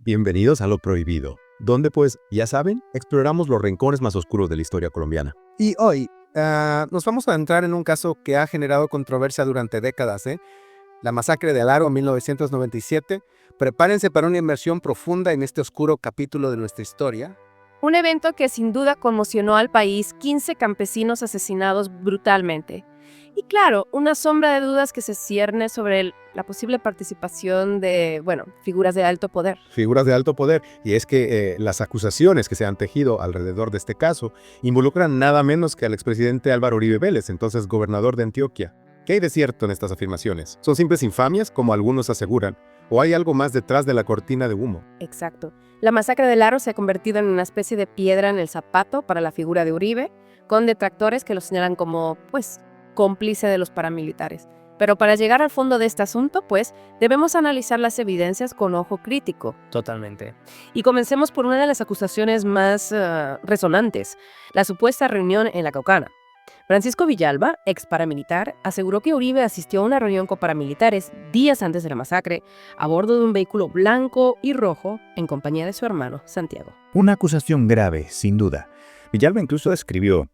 Bienvenidos a Lo Prohibido, donde pues, ya saben, exploramos los rincones más oscuros de la historia colombiana. Y hoy nos vamos a entrar en un caso que ha generado controversia durante décadas, la masacre de Alaro en 1997. Prepárense para una inmersión profunda en este oscuro capítulo de nuestra historia. Un evento que sin duda conmocionó al país, 15 campesinos asesinados brutalmente. Y claro, una sombra de dudas que se cierne sobre la posible participación de, figuras de alto poder. Figuras de alto poder, y es que las acusaciones que se han tejido alrededor de este caso involucran nada menos que al expresidente Álvaro Uribe Vélez, entonces gobernador de Antioquia. ¿Qué hay de cierto en estas afirmaciones? ¿Son simples infamias, como algunos aseguran? ¿O hay algo más detrás de la cortina de humo? Exacto. La masacre de Alaro se ha convertido en una especie de piedra en el zapato para la figura de Uribe, con detractores que lo señalan como, cómplice de los paramilitares. Pero para llegar al fondo de este asunto, debemos analizar las evidencias con ojo crítico. Totalmente. Y comencemos por una de las acusaciones más resonantes, la supuesta reunión en La Caucana. Francisco Villalba, ex paramilitar, aseguró que Uribe asistió a una reunión con paramilitares días antes de la masacre a bordo de un vehículo blanco y rojo en compañía de su hermano, Santiago. Una acusación grave, sin duda. Villalba incluso describió,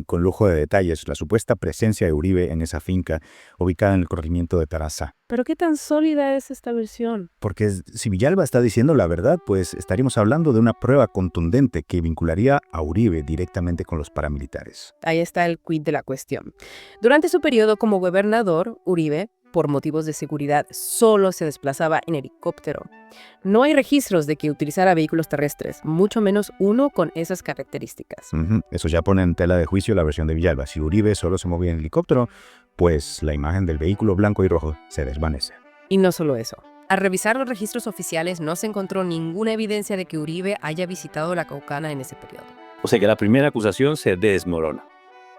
con lujo de detalles, la supuesta presencia de Uribe en esa finca ubicada en el corregimiento de Taraza. ¿Pero qué tan sólida es esta versión? Porque si Villalba está diciendo la verdad, estaríamos hablando de una prueba contundente que vincularía a Uribe directamente con los paramilitares. Ahí está el quid de la cuestión. Durante su periodo como gobernador, Uribe, por motivos de seguridad, solo se desplazaba en helicóptero. No hay registros de que utilizara vehículos terrestres, mucho menos uno con esas características. Eso ya pone en tela de juicio la versión de Villalba. Si Uribe solo se movía en helicóptero, la imagen del vehículo blanco y rojo se desvanece. Y no solo eso. Al revisar los registros oficiales no se encontró ninguna evidencia de que Uribe haya visitado La Caucana en ese periodo. O sea que la primera acusación se desmorona.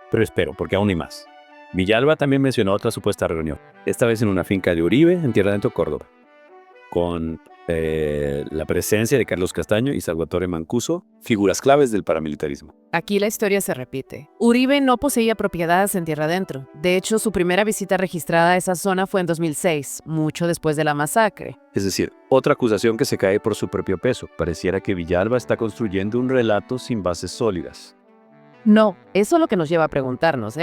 Pero espero, porque aún hay más. Villalba también mencionó otra supuesta reunión, esta vez en una finca de Uribe, en Tierra Adentro, Córdoba, con la presencia de Carlos Castaño y Salvatore Mancuso, figuras claves del paramilitarismo. Aquí la historia se repite. Uribe no poseía propiedades en Tierra Adentro. De hecho, su primera visita registrada a esa zona fue en 2006, mucho después de la masacre. Es decir, otra acusación que se cae por su propio peso. Pareciera que Villalba está construyendo un relato sin bases sólidas. No, eso es lo que nos lleva a preguntarnos,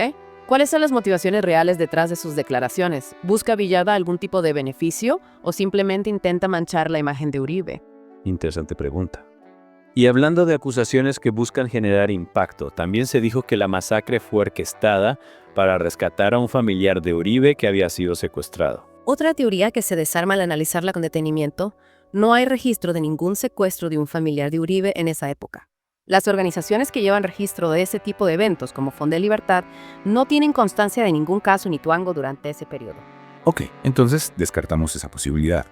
¿cuáles son las motivaciones reales detrás de sus declaraciones? ¿Busca Villalba algún tipo de beneficio o simplemente intenta manchar la imagen de Uribe? Interesante pregunta. Y hablando de acusaciones que buscan generar impacto, también se dijo que la masacre fue orquestada para rescatar a un familiar de Uribe que había sido secuestrado. Otra teoría que se desarma al analizarla con detenimiento: no hay registro de ningún secuestro de un familiar de Uribe en esa época. Las organizaciones que llevan registro de ese tipo de eventos, como Fondo de Libertad, no tienen constancia de ningún caso nituango durante ese periodo. Ok, entonces descartamos esa posibilidad.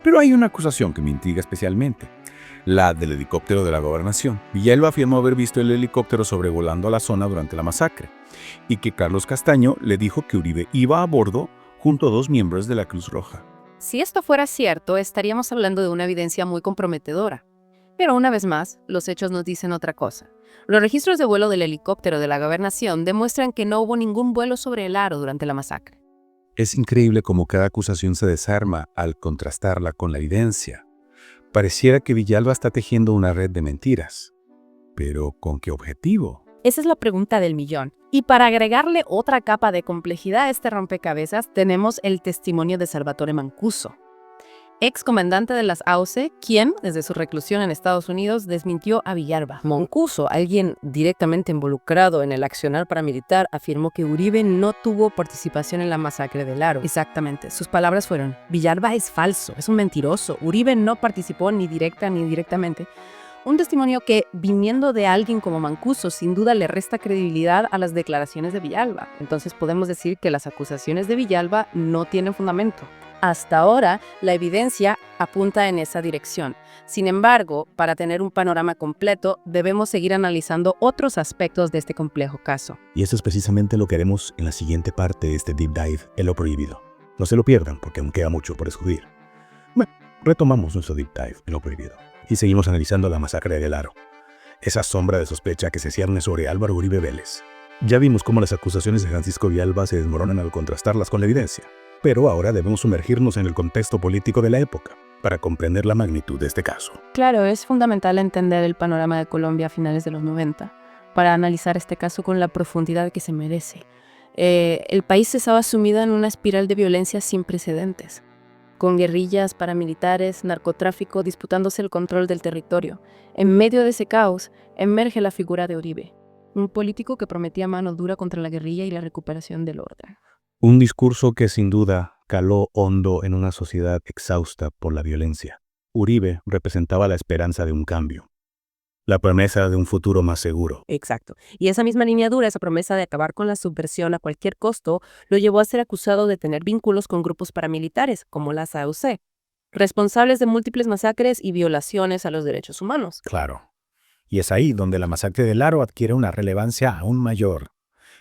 Pero hay una acusación que me intriga especialmente, la del helicóptero de la gobernación. Villalba afirmó haber visto el helicóptero sobrevolando a la zona durante la masacre, y que Carlos Castaño le dijo que Uribe iba a bordo junto a 2 miembros de la Cruz Roja. Si esto fuera cierto, estaríamos hablando de una evidencia muy comprometedora. Pero una vez más, los hechos nos dicen otra cosa. Los registros de vuelo del helicóptero de la gobernación demuestran que no hubo ningún vuelo sobre el Aro durante la masacre. Es increíble cómo cada acusación se desarma al contrastarla con la evidencia. Pareciera que Villalba está tejiendo una red de mentiras. ¿Pero con qué objetivo? Esa es la pregunta del millón. Y para agregarle otra capa de complejidad a este rompecabezas, tenemos el testimonio de Salvatore Mancuso, ex comandante de las AUC, quien, desde su reclusión en Estados Unidos, desmintió a Villalba. Mancuso, alguien directamente involucrado en el accionar paramilitar, afirmó que Uribe no tuvo participación en la masacre del Aro. Exactamente. Sus palabras fueron: Villalba es falso, es un mentiroso. Uribe no participó ni directa ni indirectamente. Un testimonio que, viniendo de alguien como Mancuso, sin duda le resta credibilidad a las declaraciones de Villalba. Entonces podemos decir que las acusaciones de Villalba no tienen fundamento. Hasta ahora, la evidencia apunta en esa dirección. Sin embargo, para tener un panorama completo, debemos seguir analizando otros aspectos de este complejo caso. Y eso es precisamente lo que haremos en la siguiente parte de este Deep Dive en Lo Prohibido. No se lo pierdan, porque aún queda mucho por descubrir. Bueno, retomamos nuestro Deep Dive en Lo Prohibido y seguimos analizando la masacre de Alaro, esa sombra de sospecha que se cierne sobre Álvaro Uribe Vélez. Ya vimos cómo las acusaciones de Francisco Villalba se desmoronan al contrastarlas con la evidencia. Pero ahora debemos sumergirnos en el contexto político de la época. para comprender la magnitud de este caso. Claro, es fundamental entender el panorama de Colombia a finales de los 90 para analizar este caso con la profundidad que se merece. El país estaba sumido en una espiral de violencia sin precedentes, con guerrillas, paramilitares, narcotráfico disputándose el control del territorio. En medio de ese caos emerge la figura de Uribe, un político que prometía mano dura contra la guerrilla y la recuperación del orden. Un discurso que sin duda caló hondo en una sociedad exhausta por la violencia. Uribe representaba la esperanza de un cambio, la promesa de un futuro más seguro. Exacto. Y esa misma línea dura, esa promesa de acabar con la subversión a cualquier costo, lo llevó a ser acusado de tener vínculos con grupos paramilitares, como las AUC, responsables de múltiples masacres y violaciones a los derechos humanos. Claro. Y es ahí donde la masacre del Aro adquiere una relevancia aún mayor.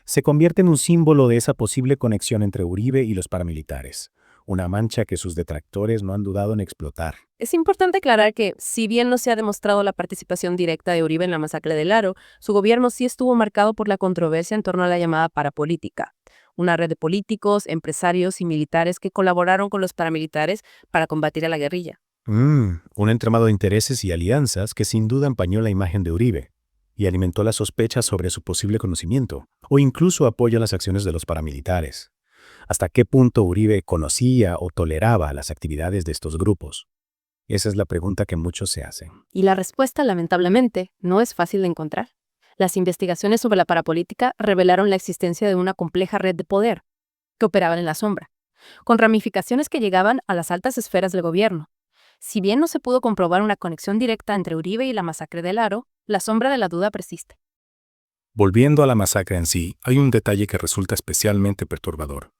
Se convierte en un símbolo de esa posible conexión entre Uribe y los paramilitares, una mancha que sus detractores no han dudado en explotar. Es importante aclarar que, si bien no se ha demostrado la participación directa de Uribe en la masacre del Aro, su gobierno sí estuvo marcado por la controversia en torno a la llamada parapolítica, una red de políticos, empresarios y militares que colaboraron con los paramilitares para combatir a la guerrilla. Un entramado de intereses y alianzas que sin duda empañó la imagen de Uribe y alimentó las sospechas sobre su posible conocimiento o incluso apoyo a las acciones de los paramilitares. ¿Hasta qué punto Uribe conocía o toleraba las actividades de estos grupos? Esa es la pregunta que muchos se hacen. Y la respuesta, lamentablemente, no es fácil de encontrar. Las investigaciones sobre la parapolítica revelaron la existencia de una compleja red de poder que operaba en la sombra, con ramificaciones que llegaban a las altas esferas del gobierno. Si bien no se pudo comprobar una conexión directa entre Uribe y la masacre del Aro, la sombra de la duda persiste. Volviendo a la masacre en sí, hay un detalle que resulta especialmente perturbador: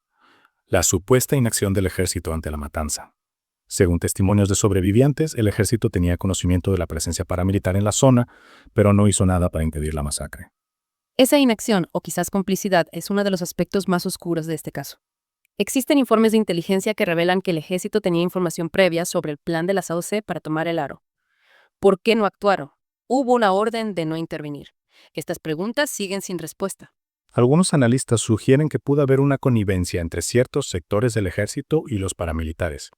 la supuesta inacción del ejército ante la matanza. Según testimonios de sobrevivientes, el ejército tenía conocimiento de la presencia paramilitar en la zona, pero no hizo nada para impedir la masacre. Esa inacción, o quizás complicidad, es uno de los aspectos más oscuros de este caso. Existen informes de inteligencia que revelan que el ejército tenía información previa sobre el plan de las AUC para tomar el Aro. ¿Por qué no actuaron? Hubo una orden de no intervenir. Estas preguntas siguen sin respuesta. Algunos analistas sugieren que pudo haber una connivencia entre ciertos sectores del ejército y los paramilitares.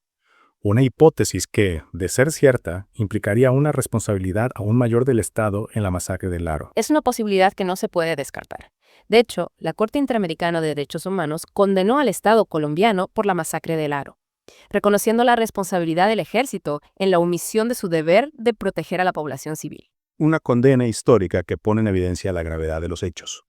Una hipótesis que, de ser cierta, implicaría una responsabilidad aún mayor del Estado en la masacre del Aro. Es una posibilidad que no se puede descartar. De hecho, la Corte Interamericana de Derechos Humanos condenó al Estado colombiano por la masacre del Aro, reconociendo la responsabilidad del ejército en la omisión de su deber de proteger a la población civil. Una condena histórica que pone en evidencia la gravedad de los hechos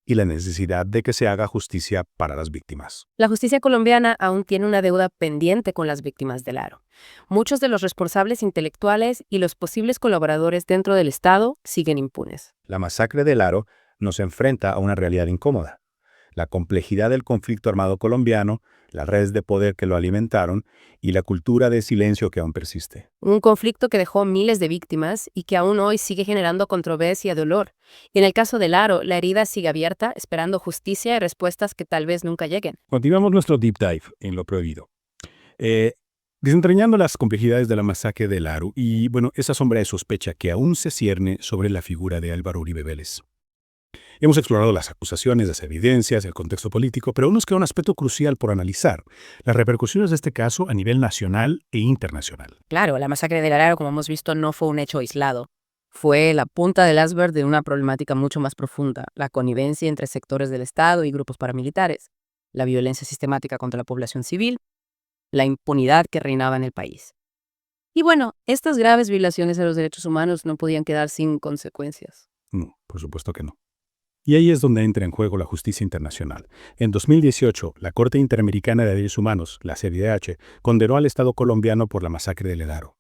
y la necesidad de que se haga justicia para las víctimas. La justicia colombiana aún tiene una deuda pendiente con las víctimas del Aro. Muchos de los responsables intelectuales y los posibles colaboradores dentro del Estado siguen impunes. La masacre del Aro nos enfrenta a una realidad incómoda: la complejidad del conflicto armado colombiano, las redes de poder que lo alimentaron y la cultura de silencio que aún persiste. Un conflicto que dejó miles de víctimas y que aún hoy sigue generando controversia y dolor. Y en el caso del Aro, la herida sigue abierta, esperando justicia y respuestas que tal vez nunca lleguen. Continuamos nuestro deep dive en lo prohibido. Desentrañando las complejidades de la masacre del Aro y, esa sombra de sospecha que aún se cierne sobre la figura de Álvaro Uribe Vélez. Hemos explorado las acusaciones, las evidencias, el contexto político, pero aún nos queda un aspecto crucial por analizar: las repercusiones de este caso a nivel nacional e internacional. Claro, la masacre del Aro, como hemos visto, no fue un hecho aislado. Fue la punta del iceberg de una problemática mucho más profunda: la connivencia entre sectores del Estado y grupos paramilitares, la violencia sistemática contra la población civil, la impunidad que reinaba en el país. Y estas graves violaciones a los derechos humanos no podían quedar sin consecuencias. No, por supuesto que no. Y ahí es donde entra en juego la justicia internacional. En 2018, la Corte Interamericana de Derechos Humanos, la CIDH, condenó al Estado colombiano por la masacre del Aro.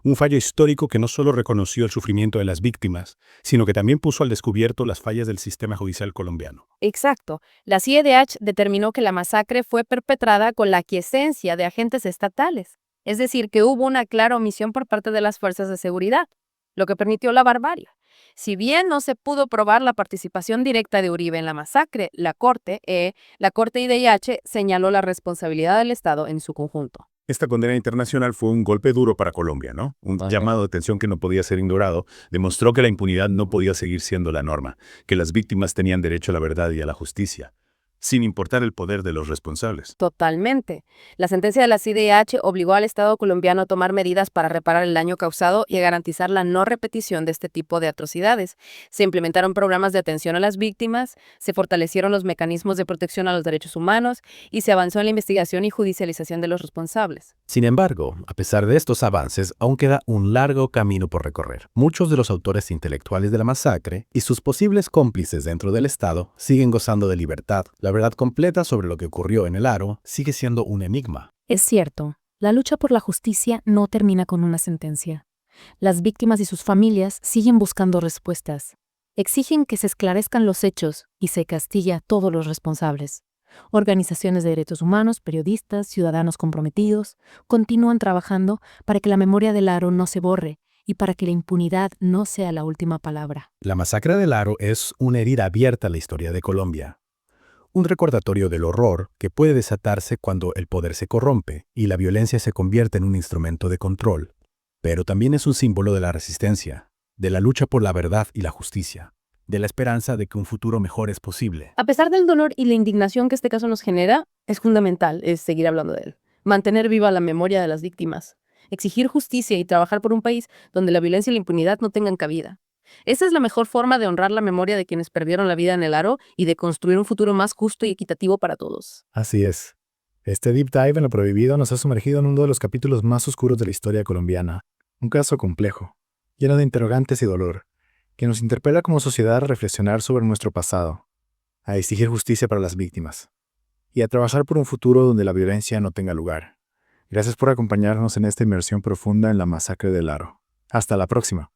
Un fallo histórico que no solo reconoció el sufrimiento de las víctimas, sino que también puso al descubierto las fallas del sistema judicial colombiano. Exacto. La CIDH determinó que la masacre fue perpetrada con la aquiescencia de agentes estatales. Es decir, que hubo una clara omisión por parte de las fuerzas de seguridad, lo que permitió la barbarie. Si bien no se pudo probar la participación directa de Uribe en la masacre, la Corte IDH señaló la responsabilidad del Estado en su conjunto. Esta condena internacional fue un golpe duro para Colombia, ¿no? Un llamado de atención que no podía ser ignorado. Demostró que la impunidad no podía seguir siendo la norma, que las víctimas tenían derecho a la verdad y a la justicia. sin importar el poder de los responsables. Totalmente. La sentencia de la CIDH obligó al Estado colombiano a tomar medidas para reparar el daño causado y a garantizar la no repetición de este tipo de atrocidades. Se implementaron programas de atención a las víctimas, se fortalecieron los mecanismos de protección a los derechos humanos y se avanzó en la investigación y judicialización de los responsables. Sin embargo, a pesar de estos avances, aún queda un largo camino por recorrer. Muchos de los autores intelectuales de la masacre y sus posibles cómplices dentro del Estado siguen gozando de libertad. La verdad completa sobre lo que ocurrió en el Aro sigue siendo un enigma. Es cierto, la lucha por la justicia no termina con una sentencia. Las víctimas y sus familias siguen buscando respuestas. Exigen que se esclarezcan los hechos y se castigue a todos los responsables. Organizaciones de derechos humanos, periodistas, ciudadanos comprometidos continúan trabajando para que la memoria del Aro no se borre y para que la impunidad no sea la última palabra. La masacre del Aro es una herida abierta a la historia de Colombia. Un recordatorio del horror que puede desatarse cuando el poder se corrompe y la violencia se convierte en un instrumento de control. Pero también es un símbolo de la resistencia, de la lucha por la verdad y la justicia, de la esperanza de que un futuro mejor es posible. A pesar del dolor y la indignación que este caso nos genera, es fundamental seguir hablando de él. Mantener viva la memoria de las víctimas, exigir justicia y trabajar por un país donde la violencia y la impunidad no tengan cabida. Esa es la mejor forma de honrar la memoria de quienes perdieron la vida en el Aro y de construir un futuro más justo y equitativo para todos. Así es. Este deep dive en lo prohibido nos ha sumergido en uno de los capítulos más oscuros de la historia colombiana. Un caso complejo, lleno de interrogantes y dolor, que nos interpela como sociedad a reflexionar sobre nuestro pasado, a exigir justicia para las víctimas y a trabajar por un futuro donde la violencia no tenga lugar. Gracias por acompañarnos en esta inmersión profunda en la masacre del Aro. Hasta la próxima.